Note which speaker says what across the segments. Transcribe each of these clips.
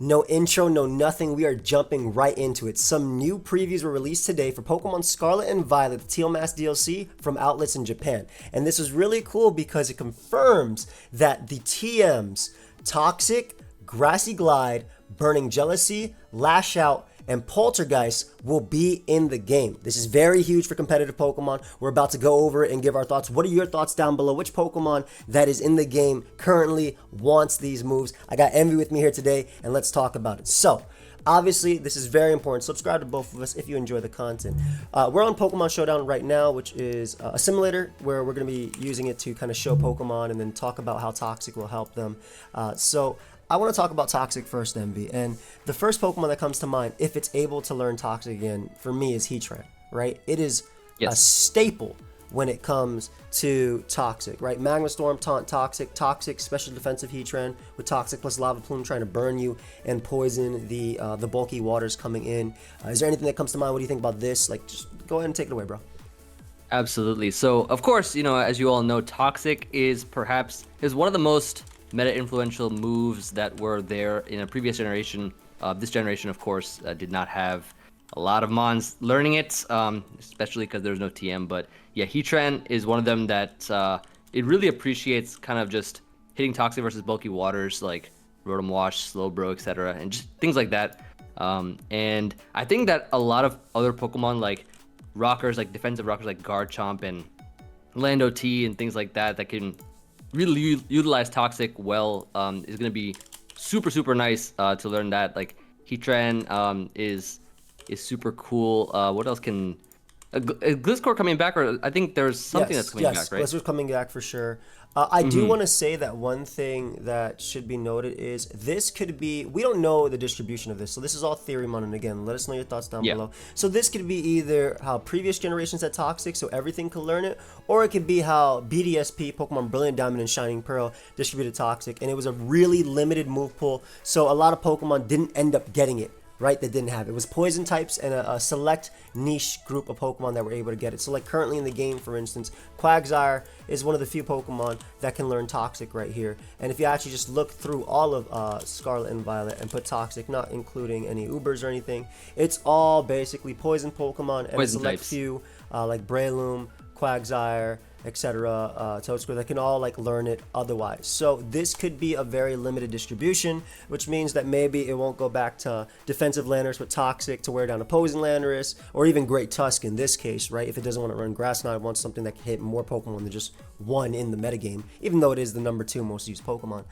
Speaker 1: No intro, no nothing. We are jumping right into it. Some new previews were released today for Pokemon Scarlet and Violet, the Teal Mask DLC from outlets in Japan. And this is really cool because it confirms that the TMs Toxic, Grassy Glide, Burning Jealousy, Lash Out, and Poltergeist will be in the game. This is very huge for competitive Pokemon. We're about to go over it and give our thoughts. What are your thoughts down below? Which Pokemon that is in the game currently wants these moves? I got Envy with me here today, and let's talk about it. So, obviously, this is very important. Subscribe to both of us if you enjoy the content. We're on Pokemon Showdown right now, which is a simulator where we're going to be using it to kind of show Pokemon and then talk about how Toxic will help them. So I want to talk about Toxic first, Envy. And the first Pokemon that comes to mind, if it's able to learn Toxic again, for me is Heatran, right? It is a staple when it comes to Toxic, right? Magma Storm, Taunt, Toxic, Special Defensive Heatran with Toxic plus Lava Plume trying to burn you and poison the bulky waters coming in. Is there anything that comes to mind? What do you think about this? Like, just go ahead and take it away, bro.
Speaker 2: Absolutely. So, of course, as you all know, Toxic is one of the most meta-influential moves that were there in a previous generation. This generation, of course, did not have a lot of Mons learning it, especially because there's no TM. But yeah, Heatran is one of them that it really appreciates kind of just hitting Toxic versus bulky waters like Rotom Wash, Slowbro, etc., and just things like that. And I think that a lot of other Pokemon like rockers, like defensive rockers like Garchomp and Lando T and things like that can really utilize Toxic well, is going to be super nice to learn that. Like Heatran is super cool. What else can is Gliscor coming back, or I think there's something that's coming back, right?
Speaker 1: Gliscor's coming back for sure. I do want to say that one thing that should be noted is this could be, we don't know the distribution of this, so this is all Theorymon, and again, let us know your thoughts down below. So this could be either how previous generations had Toxic, so everything could learn it, or it could be how BDSP, Pokemon Brilliant Diamond and Shining Pearl, distributed Toxic, and it was a really limited move pool, so a lot of Pokemon didn't end up getting it. Right, that didn't have it. It was poison types and a select niche group of Pokemon that were able to get it. So like currently in the game, for instance, Quagsire is one of the few Pokemon that can learn Toxic right here. And if you actually just look through all of Scarlet and Violet and put Toxic, not including any Ubers or anything, it's all basically poison Pokemon and a select few like Breloom, Quagsire, etc., Toadsquare that can all like learn it otherwise. So this could be a very limited distribution, which means that maybe it won't go back to defensive Landorus with Toxic to wear down opposing Landorus, or even Great Tusk in this case, right? If it doesn't want to run Grass Knot, it wants something that can hit more Pokemon than just one in the metagame, even though it is the number 2 most used Pokemon.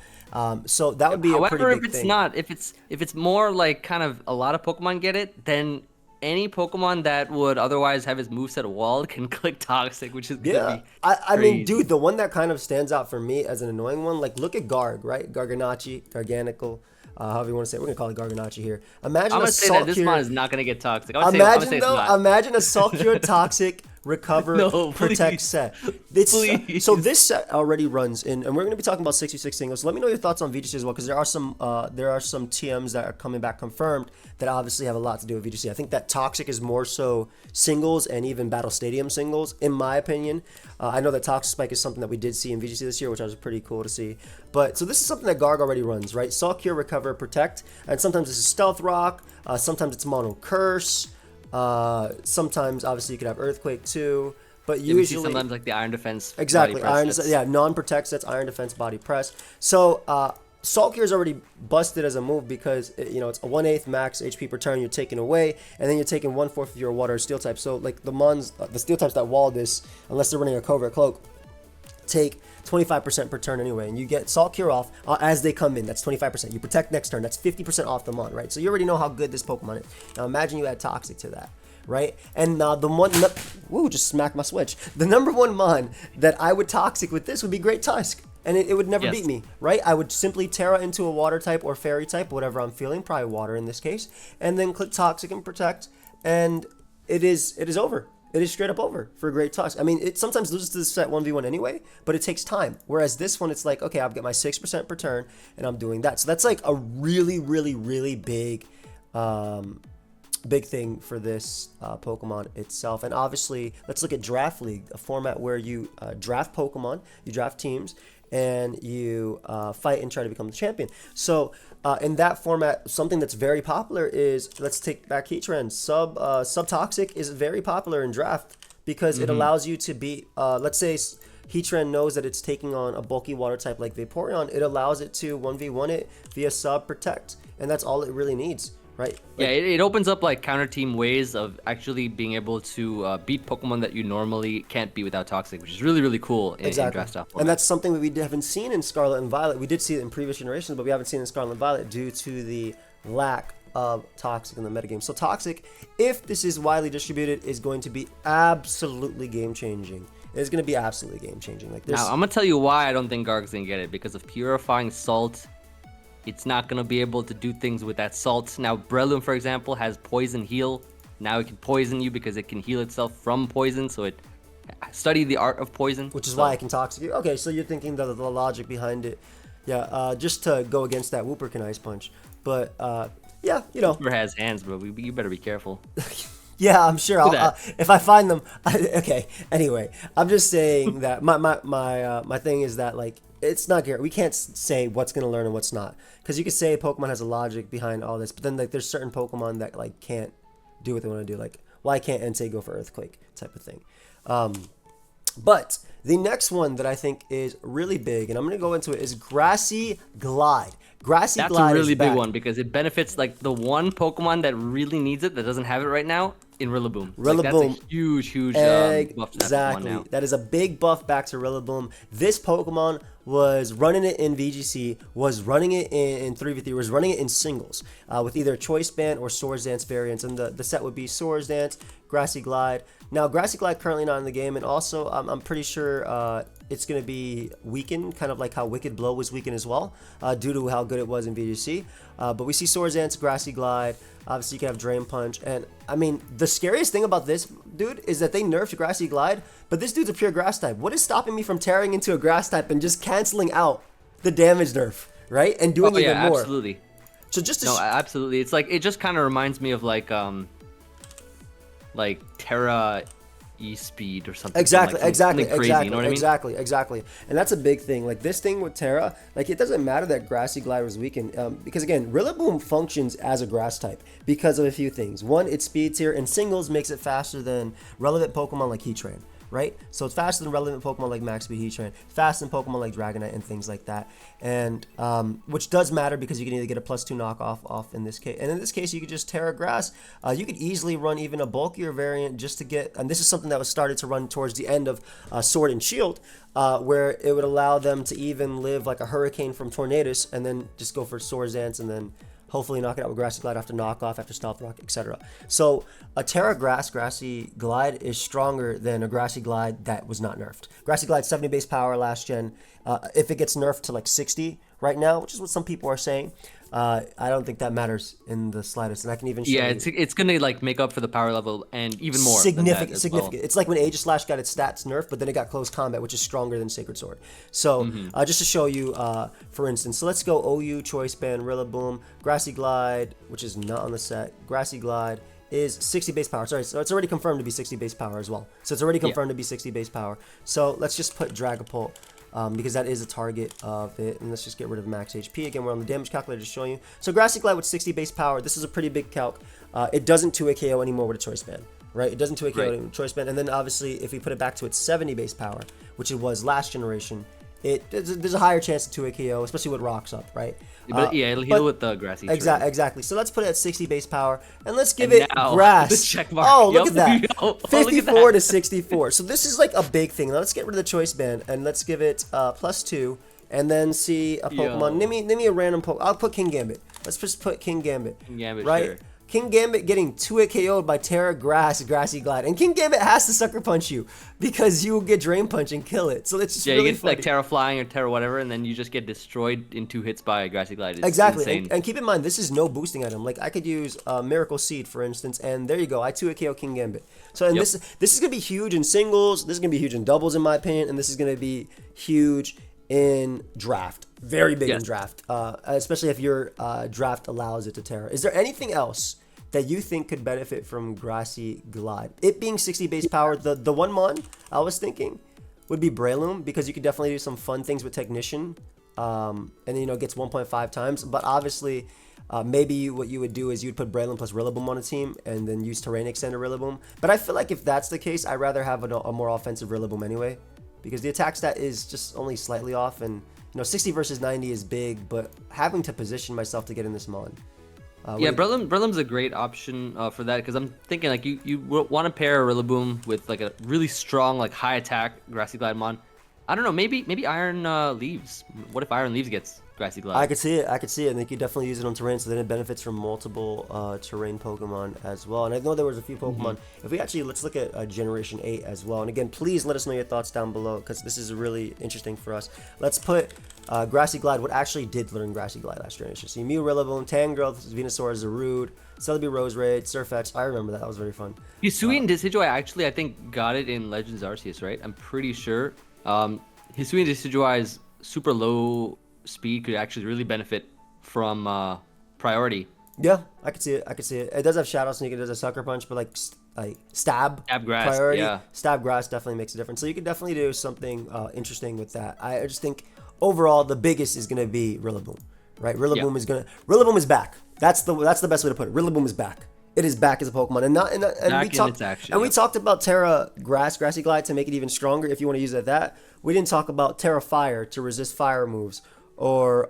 Speaker 1: So that would be a pretty big thing.
Speaker 2: If it's more like kind of a lot of Pokemon get it, then any Pokemon that would otherwise have his moveset walled can click Toxic, which is gonna be
Speaker 1: I mean, dude, the one that kind of stands out for me as an annoying one, like look at Garg, right? Garganachi, Garganical, however you want to say it. We're gonna call it Garganachi here. Imagine
Speaker 2: I'm gonna say that this mon is not gonna get Toxic. Imagine
Speaker 1: a Sulcure Toxic Recover Protect set. So this set already runs in, and we're going to be talking about 66 singles. So let me know your thoughts on VGC as well, because there are some TMs that are coming back confirmed that obviously have a lot to do with VGC. I think that Toxic is more so singles and even Battle Stadium singles, in my opinion. I know that Toxic Spike is something that we did see in VGC this year, which was pretty cool to see. But so this is something that Garg already runs, right? Sulcure, Recover, Protect, and sometimes this is Stealth Rock, sometimes it's Mono Curse. Sometimes obviously you could have Earthquake too, but usually
Speaker 2: sometimes like the Iron Defense.
Speaker 1: Exactly, non-protect sets, Iron Defense, Body Press. So Sulcure is already busted as a move because it's a 1/8 max HP per turn you're taking away, and then you're taking 1/4 of your Water or Steel type. So like the Steel types that wall this, unless they're running a Covert Cloak, take 25% per turn anyway, and you get Sulcure off as they come in. That's 25%. You protect next turn. That's 50% off the mon, right? So you already know how good this Pokemon is. Now imagine you add Toxic to that, right? And the one, just smacked my switch. The number 1 mon that I would Toxic with this would be Great Tusk, and it would never beat me, right? I would simply Terra into a Water type or Fairy type, whatever I'm feeling, probably Water in this case, and then click Toxic and Protect, and it is over. It is straight up over for Great Tusk. I mean, it sometimes loses to the set 1v1 anyway, but it takes time. Whereas this one, it's like, okay, I'll get my 6% per turn, and I'm doing that. So that's like a really big thing for this Pokemon itself. And obviously, let's look at Draft League, a format where you draft Pokemon, you draft teams, and you fight and try to become the champion. So in that format, something that's very popular is, let's take back Heatran. Subtoxic is very popular in draft because it allows you to beat, let's say Heatran knows that it's taking on a bulky water type like Vaporeon. It allows it to 1v1 it via Sub Protect, and that's all it really needs, right?
Speaker 2: Yeah, it opens up like counter team ways of actually being able to beat Pokemon that you normally can't beat without Toxic, which is really, really cool in draft style format.
Speaker 1: And that's something that we haven't seen in Scarlet and Violet. We did see it in previous generations, but we haven't seen it in Scarlet and Violet due to the lack of Toxic in the metagame. So Toxic, if this is widely distributed, is going to be absolutely game-changing. It's going to be absolutely game-changing. Like
Speaker 2: now, I'm going to tell you why I don't think Garg's going to get it. Because of Purifying Salt, it's not going to be able to do things with that salt. Now, Breloom, for example, has Poison Heal. Now it can poison you because it can heal itself from poison. So it study the art of poison.
Speaker 1: Which is why it can Toxic you. Okay, so you're thinking the logic behind it. Yeah, just to go against that, Wooper can Ice Punch. But, yeah, you know.
Speaker 2: Wooper has hands, but you better be careful.
Speaker 1: Yeah, I'm sure. If I find them, okay. Anyway, I'm just saying that my thing is that like it's not guaranteed. We can't say what's gonna learn and what's not, because you could say Pokemon has a logic behind all this, but then like there's certain Pokemon that like can't do what they want to do. Like why can't Entei go for Earthquake type of thing? But the next one that I think is really big, and I'm gonna go into it, is Grassy Glide. Grassy Glide.
Speaker 2: That's a really big one because it benefits like the one Pokemon that really needs it that doesn't have it right now in Rillaboom.
Speaker 1: Rillaboom.
Speaker 2: Like, that's a huge buff to that Pokemon now.
Speaker 1: That is a big buff back to Rillaboom. This Pokemon was running it in VGC, was running it in 3v3, was running it in singles with either Choice Band or Swords Dance variants. And the set would be Swords Dance, Grassy Glide. Now, Grassy Glide currently not in the game, and also I'm pretty sure it's going to be weakened, kind of like how Wicked Blow was weakened as well, due to how good it was in VGC. But we see Swords Dance, Grassy Glide. Obviously, you can have Drain Punch. And, I mean, the scariest thing about this, dude, is that they nerfed Grassy Glide, but this dude's a pure Grass type. What is stopping me from tearing into a Grass type and just canceling out the damage nerf, right? And doing even more?
Speaker 2: Absolutely.
Speaker 1: So just to
Speaker 2: absolutely. It's like, it just kind of reminds me of like Terra E-Speed or something.
Speaker 1: Exactly.
Speaker 2: You know what I mean?
Speaker 1: Exactly. And that's a big thing. Like this thing with Terra, like it doesn't matter that Grassy Glide was weakened, because again, Rillaboom functions as a Grass type because of a few things. One, its speed tier in singles makes it faster than relevant Pokemon like Heatran, right? So it's faster than relevant Pokemon like Max Speed Heatran, faster than Pokemon like Dragonite and things like that. And which does matter because you can either get a +2 knockoff off in this case, and in this case you could just Terra Grass. You could easily run even a bulkier variant just to get, and this is something that was started to run towards the end of Sword and Shield, where it would allow them to even live like a Hurricane from Tornadus and then just go for Swords Dance and then hopefully knock it out with Grassy Glide after knockoff, after Stealth Rock, etc. So a Terra Grass Grassy Glide is stronger than a Grassy Glide that was not nerfed. Grassy Glide 70 base power last gen. If it gets nerfed to like 60 right now, which is what some people are saying, I don't think that matters in the slightest. And I can even show you.
Speaker 2: It's gonna like make up for the power level and even more.
Speaker 1: Significant.
Speaker 2: Well.
Speaker 1: It's like when Aegislash got its stats nerfed, but then it got close combat, which is stronger than Sacred Sword. So just to show you, for instance, so let's go OU, Choice Band, Rillaboom, Grassy Glide, which is not on the set. Grassy Glide is 60 base power. Sorry, so it's already confirmed to be 60 base power as well. So it's already confirmed to be 60 base power. So let's just put Dragapult, because that is a target of it. And let's just get rid of max HP. Again, we're on the damage calculator just showing you. So Grassy Glide with 60 base power. This is a pretty big calc. It doesn't 2-hit KO anymore with a Choice Band, right? It doesn't 2-hit KO with a Choice Band. And then obviously, if we put it back to its 70 base power, which it was last generation, there's a higher chance of 2-hit KO, especially with rocks up, right?
Speaker 2: It'll heal with the Grassy.
Speaker 1: Exactly. So let's put it at 60 base power, and let's give it Grass.
Speaker 2: The check mark.
Speaker 1: Oh, look at that. 54 to 64. So this is like a big thing. Now let's get rid of the Choice Band, and let's give it +2, and then see a Pokemon. Name me a random Pokemon. I'll put King Gambit. Let's just put King Gambit. Right? Sure. King Gambit getting 2-hit KO'd by Terra Grass, Grassy Glide. And King Gambit has to Sucker Punch you because you will get Drain Punch and kill it. So it's just really
Speaker 2: you get
Speaker 1: funny.
Speaker 2: like Terra Flying or Terra whatever, and then you just get destroyed in 2 hits by Grassy Glide. It's
Speaker 1: exactly.
Speaker 2: Insane.
Speaker 1: And keep in mind, this is no boosting item. Like I could use Miracle Seed, for instance, and there you go. I 2-hit KO King Gambit. So and this is going to be huge in singles. This is going to be huge in doubles, in my opinion. And this is going to be huge in draft. Very big in draft, especially if your draft allows it to Terra. Is there anything else that you think could benefit from Grassy Glide? It being 60 base power, the one mon I was thinking would be Breloom, because you could definitely do some fun things with Technician and you know gets 1.5 times. But obviously, maybe what you would do is you'd put Braylon plus Rillaboom on a team and then use Terrain Extender Rillaboom. But I feel like if that's the case, I'd rather have a more offensive Rillaboom anyway, because the attack stat is just only slightly off, and you know 60 versus 90 is big, but having to position myself to get in this mon.
Speaker 2: Yeah, Breloom's a great option for that, because I'm thinking like you want to pair a Rillaboom with like a really strong like high attack Grassy Glide mon. I don't know, maybe Iron Leaves. What if Iron Leaves gets Grassy Glide?
Speaker 1: I could see it, and they could definitely use it on terrain, so then it benefits from multiple terrain Pokemon as well. And I know there was a few Pokemon. If we actually, let's look at Generation 8 as well. And again, please let us know your thoughts down below, because this is really interesting for us. Let's put Grassy Glide, what actually did learn Grassy Glide last generation. So Mew, Rillaboom, Tangrowth, Venusaur, Zarude, Celebi, Roserade, Surfetch. I remember that was very fun.
Speaker 2: Hisui and Decidueye actually, I think, got it in Legends Arceus, right? I'm pretty sure. Hisui and Decidueye's super low speed could actually really benefit from priority.
Speaker 1: Yeah, I could see it. It does have Shadow Sneak, it does have Sucker Punch, but like Stab
Speaker 2: Grass,
Speaker 1: priority,
Speaker 2: yeah.
Speaker 1: Stab Grass definitely makes a difference. So you could definitely do something interesting with that. I just think overall the biggest is gonna be Rillaboom, right? Rillaboom is back. That's the best way to put it. Rillaboom is back. It is back as a Pokemon, and we talked about Terra Grassy Glide to make it even stronger if you want to use it at that. We didn't talk about Terra Fire to resist fire moves, or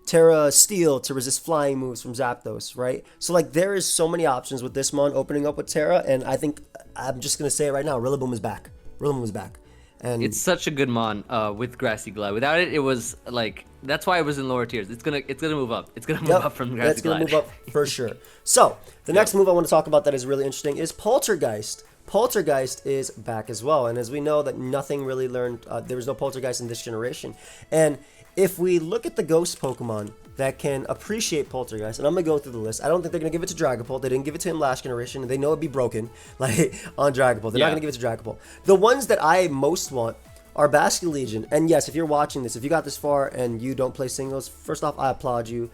Speaker 1: Terra Steel to resist flying moves from Zapdos, right? So like there is so many options with this mon opening up with Terra, and I think I'm just gonna say it right now, Rillaboom is back. Rillaboom is back. And
Speaker 2: it's such a good mon with Grassy Glide. Without it, it was like, that's why it was in lower tiers. It's gonna move up. It's gonna move up from Grassy Glide.
Speaker 1: It's gonna move up for sure. So the next move I want to talk about that is really interesting is Poltergeist. Poltergeist is back as well, and as we know that nothing really learned, there was no Poltergeist in this generation. And if we look at the Ghost Pokemon that can appreciate Poltergeist, and I'm gonna go through the list. I don't think they're gonna give it to Dragapult. They didn't give it to him last generation, and they know it'd be broken, like on Dragapult. They're not gonna give it to Dragapult. The ones that I most want are Basculegion. And yes, if you're watching this, if you got this far and you don't play singles, first off, I applaud you.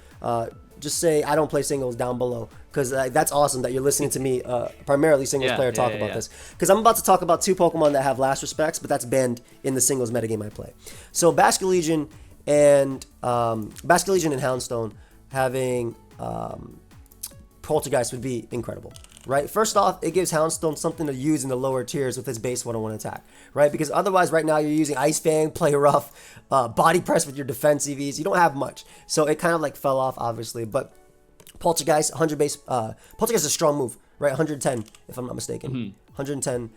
Speaker 1: Just say I don't play singles down below, because that's awesome that you're listening to me, primarily singles player, talk about this. Because I'm about to talk about two Pokemon that have last respects, but that's banned in the singles metagame I play. So Basculegion and Houndstone having Poltergeist would be incredible, right? First off, it gives Houndstone something to use in the lower tiers with his base 101 attack, right? Because otherwise, right now, you're using Ice Fang, Play Rough, Body Press with your defense EVs. You don't have much. So it kind of like fell off, obviously. But Poltergeist, 100 base, Poltergeist is a strong move, right? 110, if I'm not mistaken. 110.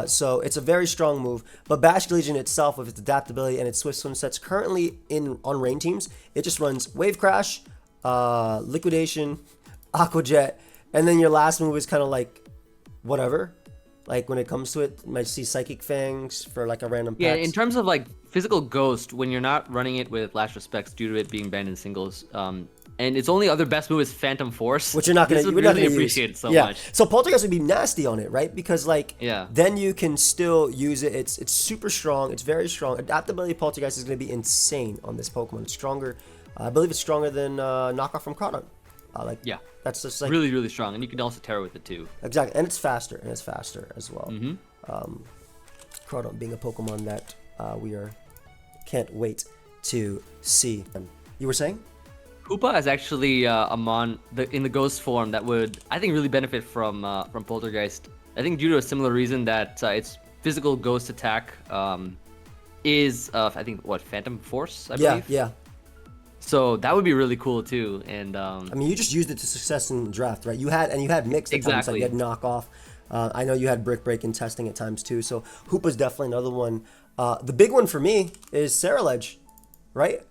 Speaker 1: So it's a very strong move. But Basculegion itself, with its adaptability and its Swift Swim sets currently on rain teams, it just runs Wave Crash, Liquidation, Aqua Jet, and then your last move is kind of like whatever. Like when it comes to it, you might see Psychic Fangs for like a random
Speaker 2: Yeah,
Speaker 1: pets.
Speaker 2: in terms of like physical ghost, when you're not running it with last respects due to it being banned in singles, and its only other best move is Phantom Force,
Speaker 1: which you're not gonna
Speaker 2: really appreciate it so much.
Speaker 1: So Poltergeist would be nasty on it, right? Because like
Speaker 2: Yeah.
Speaker 1: then you can still use it. It's super strong. It's very strong. Adaptability Poltergeist is going to be insane on this Pokemon. It's stronger. I believe it's stronger than Knockoff from Crawdon. That's just like
Speaker 2: really, really strong, and you can also Terra with it too.
Speaker 1: Exactly, and it's faster as well. Crawdon being a Pokemon that can't wait to see. You were saying?
Speaker 2: Koopa is actually a mon in the ghost form that would, I think, really benefit from Poltergeist. I think due to a similar reason that its physical ghost attack is I think Phantom Force, I believe.
Speaker 1: Yeah.
Speaker 2: So that would be really cool too. And
Speaker 1: I mean, you just used it to success in the draft, right? You had mixed at times, like you had knockoff. I know you had Brick Break in testing at times too. So Hoopa's definitely another one. The big one for me is Ceruledge, right?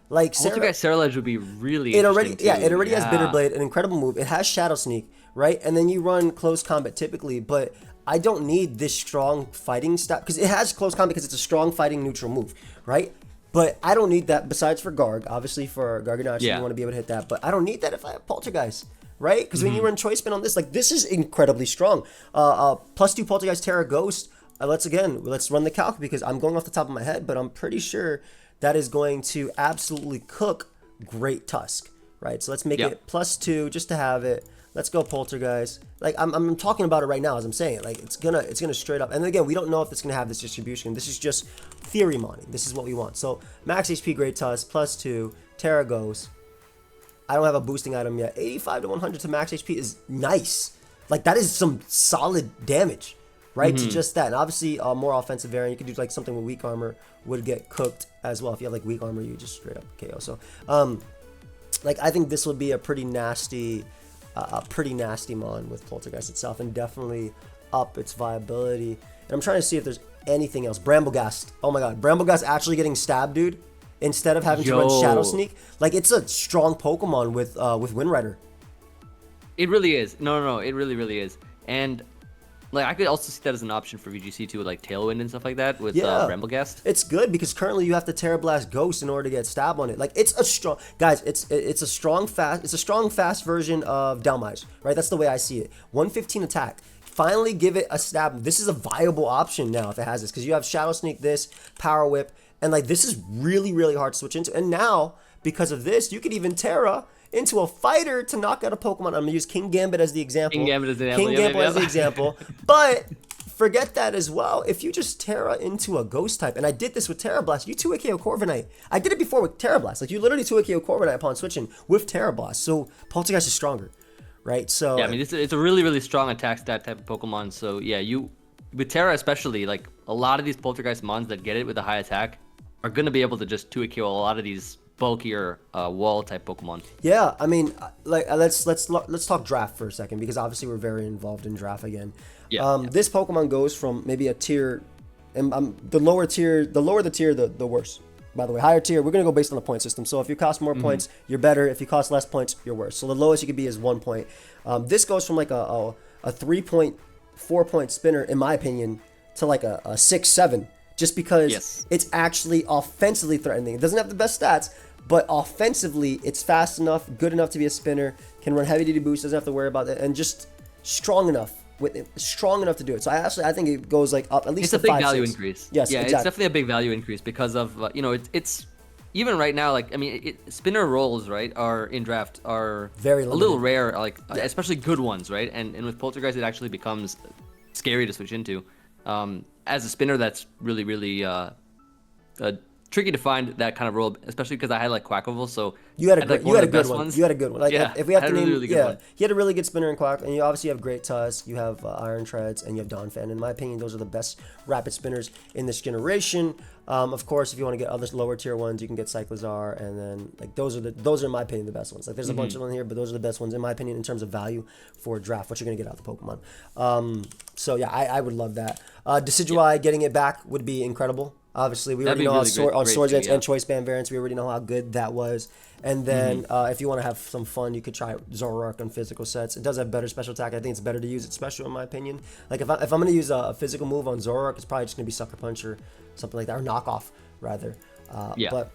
Speaker 1: Like
Speaker 2: Poltergeist Ceruledge would be really
Speaker 1: it already
Speaker 2: interesting too.
Speaker 1: has Bitter Blade, an incredible move. It has Shadow Sneak, right? And then you run close combat typically, but I don't need this strong fighting stat because it has close combat because it's a strong fighting neutral move, right? But I don't need that besides for Garg. Obviously for Garganaccio, you want to be able to hit that, but I don't need that if I have Poltergeist, right? Because when you run Choice Spin on this, like this is incredibly strong. +2 Poltergeist Terra Ghost. Let's run the calc because I'm going off the top of my head, but I'm pretty sure that is going to absolutely cook Great Tusk, right? So let's make it +2 just to have it. Let's go Poltergeist. Like I'm talking about it right now as I'm saying it. Like it's gonna straight up. And again, we don't know if it's gonna have this distribution. This is just theory modding. This is what we want. So max HP, Great Tusk, +2. Terra goes. I don't have a boosting item yet. 85 to 100 to max HP is nice. Like that is some solid damage, right? To just that. And obviously, more offensive variant. You could do like something with weak armor would get cooked as well. If you have like weak armor, you just straight up KO. So, like I think this would be a pretty nasty mon with Poltergeist itself, and definitely up its viability. And I'm trying to see if there's anything else. Bramblegast. Oh my god, Bramblegast actually getting stabbed, dude. Instead of having to run Shadow Sneak, like it's a strong Pokemon with Wind Rider.
Speaker 2: It really is. No, it really is. And like I could also see that as an option for VGC too, with like Tailwind and stuff like that with Bramblegast.
Speaker 1: It's good because currently you have to Terra Blast Ghost in order to get stab on it. Like it's a strong guys. It's a strong fast version of Dhelmise, right? That's the way I see it. 115 attack. Finally give it a stab. This is a viable option now if it has this, because you have Shadow Sneak, this Power Whip, and like this is really hard to switch into. And now because of this, you could even Terra into a fighter to knock out a Pokemon. I'm gonna use King Gambit as the example.
Speaker 2: King Gambit
Speaker 1: as the example. But forget that as well. If you just Terra into a Ghost type, and I did this with Terra Blast, you 2-hit KO Corviknight. I did it before with Terra Blast. Like you literally 2-hit KO Corviknight upon switching with Terra Blast. So Poltergeist is stronger, right? So
Speaker 2: yeah, I mean it's a really strong attack stat type of Pokemon. So yeah, you with Terra especially, like a lot of these Poltergeist mons that get it with a high attack are gonna be able to just 2-hit KO a lot of these bulkier wall type Pokemon.
Speaker 1: Yeah, I mean, like let's talk draft for a second, because obviously we're very involved in draft again. This Pokemon goes from maybe a tier, and the lower the tier, the worse. By the way, higher tier, we're gonna go based on the point system. So if you cost more points, you're better. If you cost less points, you're worse. So the lowest you could be is 1 point. This goes from like a 3.4 point spinner, in my opinion, to like a 6-7. Just because it's actually offensively threatening. It doesn't have the best stats, but offensively, it's fast enough, good enough to be a spinner, can run heavy duty boost, doesn't have to worry about it, and just strong enough to do it. So I think it goes like up at least.
Speaker 2: It's a big value increase.
Speaker 1: Yes,
Speaker 2: yeah,
Speaker 1: exactly.
Speaker 2: It's definitely a big value increase because of it's even right now. Like I mean, spinner rolls are in draft are
Speaker 1: very limited.
Speaker 2: A little rare. Like especially good ones, right? And with Poltergeist, it actually becomes scary to switch into. As a spinner, that's really tricky to find that kind of roll, especially because I had like Quacklevolt. So
Speaker 1: you had a good one. You had a good one. Like if we have to name,
Speaker 2: really good one.
Speaker 1: He had a really good spinner in Quack, and you obviously have Great Tusk, you have Iron Treads, and you have Donphan. In my opinion, those are the best rapid spinners in this generation. Of course, if you want to get other lower tier ones, you can get Cyclizar, and then like those are in my opinion the best ones. Like there's a bunch of them here, but those are the best ones in my opinion in terms of value for draft. What you're gonna get out of the Pokemon. So yeah, I would love that. Decidueye getting it back would be incredible. Obviously, we already know on Swords Dance and Choice Band variants, we already know how good that was. And then if you want to have some fun, you could try Zoroark on physical sets. It does have better special attack. I think it's better to use it special in my opinion. Like if I'm going to use a physical move on Zoroark, it's probably just going to be Sucker Punch or something like that, or Knockoff rather. But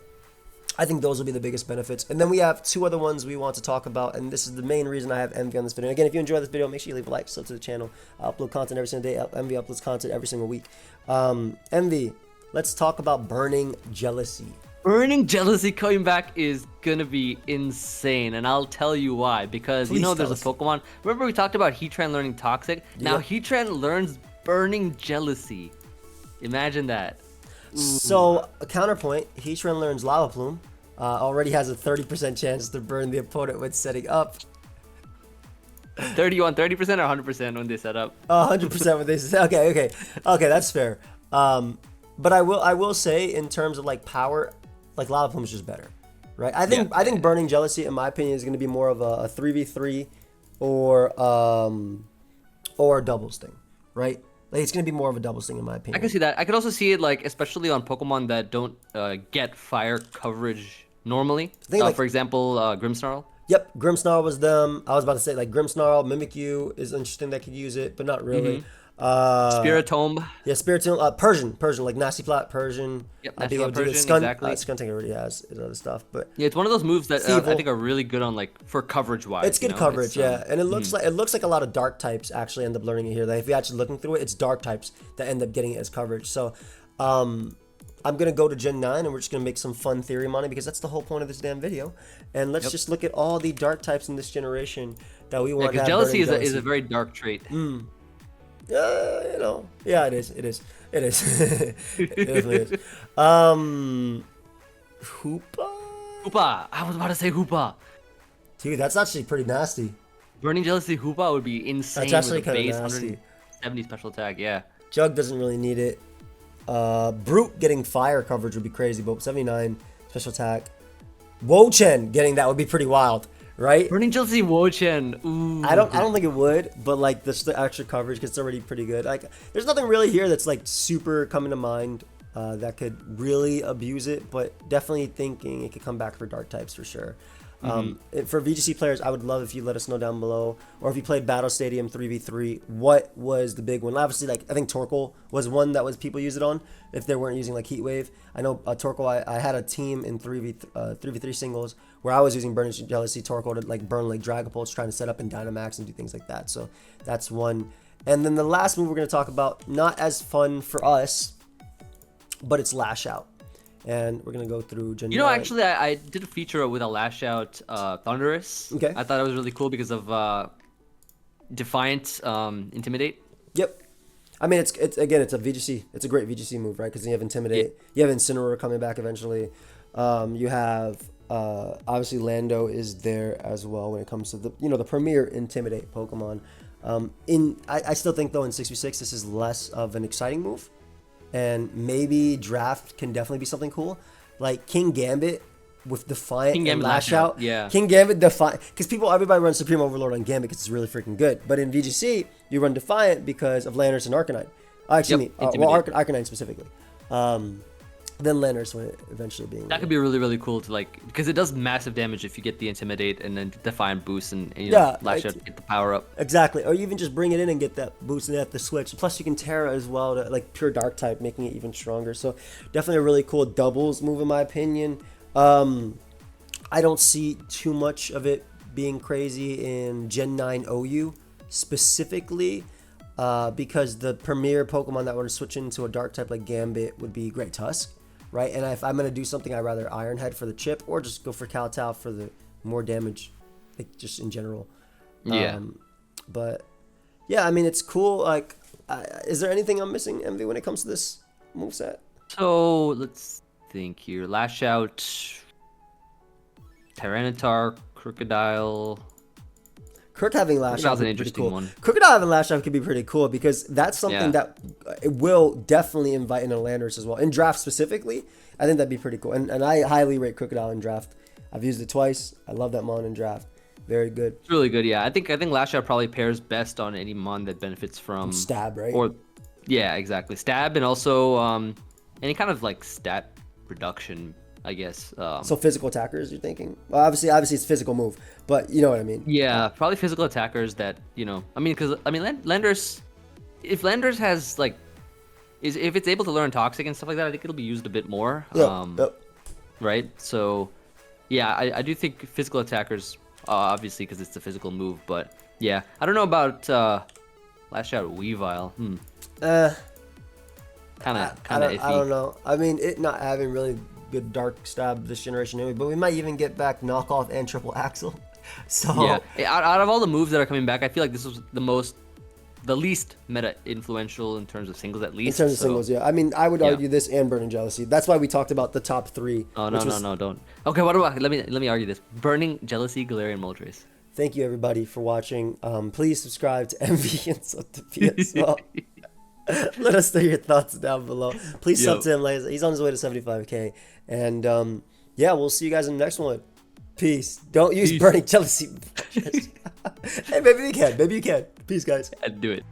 Speaker 1: I think those will be the biggest benefits. And then we have two other ones we want to talk about, and this is the main reason I have Envy on this video. Again, if you enjoy this video, make sure you leave a like, sub to the channel. I upload content every single day. Envy uploads content every single week. Envy, let's talk about Burning Jealousy.
Speaker 2: Burning Jealousy coming back is gonna be insane, and I'll tell you why. Because there's a Pokemon. Remember we talked about Heatran learning Toxic? Now Heatran learns Burning Jealousy. Imagine that.
Speaker 1: So a counterpoint, Heatran learns Lava Plume. Already has a 30% chance to burn the opponent when setting up.
Speaker 2: 30 on 30% or 100% when they set up?
Speaker 1: 100% when they set. Okay, that's fair. But I will say in terms of like power, like Lava Plume is just better, right? I think Burning Jealousy, in my opinion, is going to be more of a 3v3 or a doubles thing, right? Like it's going to be more of a doubles thing in my opinion.
Speaker 2: I can see that. I could also see it like especially on Pokemon that don't get fire coverage normally. For example, Grimmsnarl.
Speaker 1: Yep, Grimmsnarl was them. I was about to say like Grimmsnarl, Mimikyu is interesting that could use it, but not really.
Speaker 2: Spiritomb.
Speaker 1: Yeah, Spiritomb. Persian, like Nasty Plot, Persian.
Speaker 2: Yep, Nasty Plot, Persian, exactly.
Speaker 1: Skuntank already has other stuff, but
Speaker 2: yeah, it's one of those moves that I think are really good on like for coverage wise.
Speaker 1: It's good coverage, and it looks like a lot of dark types actually end up learning it here. Like if you're actually looking through it, it's dark types that end up getting it as coverage. So, I'm going to go to Gen 9 and we're just going to make some fun theory money because that's the whole point of this damn video. And let's just look at all the dark types in this generation that we want to have.
Speaker 2: Jealousy is a very dark trait.
Speaker 1: You know, yeah, it is. It is. It is. It definitely is. Hoopa?
Speaker 2: Hoopa! I was about to say Hoopa.
Speaker 1: Dude, that's actually pretty nasty.
Speaker 2: Burning Jealousy Hoopa would be insane.
Speaker 1: That's actually
Speaker 2: with a
Speaker 1: kind
Speaker 2: base
Speaker 1: of nasty.
Speaker 2: 170 special attack, yeah.
Speaker 1: Jug doesn't really need it. Brute getting fire coverage would be crazy, but 79 special attack. Wo-Chen getting that would be pretty wild, right?
Speaker 2: Burning Jealousy Wo-Chen. Ooh.
Speaker 1: I don't think it would, but like the extra coverage because it's already pretty good. Like there's nothing really here that's like super coming to mind that could really abuse it, but definitely thinking it could come back for dark types for sure. For VGC players, I would love if you let us know down below, or if you played Battle Stadium 3v3, what was the big one? Obviously, like I think Torkoal was one that was people use it on if they weren't using like Heat Wave. I know Torkoal. I had a team in 3v3 singles where I was using Burning Jealousy Torkoal to like burn like Dragapults, trying to set up in Dynamax and do things like that. So that's one. And then the last move we're gonna talk about, not as fun for us, but it's Lash Out. And we're gonna go through Gen 9.
Speaker 2: Actually, I did a feature with a Lash Out Thunderous.
Speaker 1: Okay.
Speaker 2: I thought it was really cool because of Defiant Intimidate.
Speaker 1: Yep. I mean, it's again, it's a VGC. It's a great VGC move, right? Because you have Intimidate. You have Incineroar coming back eventually. You have obviously Lando is there as well when it comes to the premier Intimidate Pokemon. I still think though in 6v6 this is less of an exciting move. And maybe Draft can definitely be something cool. Like King Gambit with Defiant and Lash Out.
Speaker 2: Yeah.
Speaker 1: King Gambit, Defiant. Because everybody runs Supreme Overlord on Gambit because it's really freaking good. But in VGC, you run Defiant because of Landorus and Arcanine. Arcanine specifically. Then Landorus when it eventually being...
Speaker 2: That could be really, really cool to like... Because it does massive damage if you get the Intimidate and then Defiant boost and Lash Out to get the power up.
Speaker 1: Exactly. Or you even just bring it in and get that boost and have to switch. Plus you can Terra as well to like pure Dark type, making it even stronger. So definitely a really cool doubles move in my opinion. I don't see too much of it being crazy in Gen 9 OU specifically. Because the premier Pokemon that would switch into a Dark type like Gambit would be Great Tusk. Right, and if I'm gonna do something, I'd rather Iron Head for the chip, or just go for Kowtow for the more damage, like just in general.
Speaker 2: Yeah.
Speaker 1: But yeah, I mean it's cool. Like, is there anything I'm missing, MV, when it comes to this moveset?
Speaker 2: So let's think here. Lash Out, Tyranitar, Crocodile.
Speaker 1: Kirk having Lash Out
Speaker 2: an
Speaker 1: would be pretty
Speaker 2: interesting
Speaker 1: cool.
Speaker 2: one.
Speaker 1: Crocodile having Lash Out could be pretty cool because that's something that it will definitely invite in a Landorus as well. In Draft specifically, I think that'd be pretty cool. And I highly rate Crocodile in Draft. I've used it twice. I love that mon in Draft. Very good.
Speaker 2: It's really good, yeah. I think Lash Out probably pairs best on any mon that benefits from
Speaker 1: Stab, right?
Speaker 2: Yeah, exactly. Stab and also any kind of like stat reduction, I guess.
Speaker 1: So physical attackers, you're thinking? Well, obviously it's a physical move, but you know what I mean.
Speaker 2: Yeah, probably physical attackers that Landorus, if Landorus has like, if it's able to learn Toxic and stuff like that, I think it'll be used a bit more.
Speaker 1: Yep.
Speaker 2: Right. So, yeah, I do think physical attackers, obviously because it's a physical move, but yeah, I don't know about Lash Out Weavile. Kind of iffy.
Speaker 1: I don't know. I mean, it not having really good Dark Stab this generation anyway, but we might even get back Knockoff and Triple Axle. So
Speaker 2: yeah, out of all the moves that are coming back, I feel like this was the least meta influential in terms of singles, at least.
Speaker 1: In terms of singles, yeah. I mean, I would argue this and Burning Jealousy. That's why we talked about the top three.
Speaker 2: Oh no, don't. Okay, what do I? Let me argue this. Burning Jealousy, Galarian Moltres.
Speaker 1: Thank you everybody for watching. Please subscribe to MV and sub to P as well. Let us know your thoughts down below. Please sub to him. He's on his way to 75K. And yeah, we'll see you guys in the next one. Peace. Don't use Burning Jealousy. Hey, maybe you can. Maybe you can. Peace, guys.
Speaker 2: I'd do it.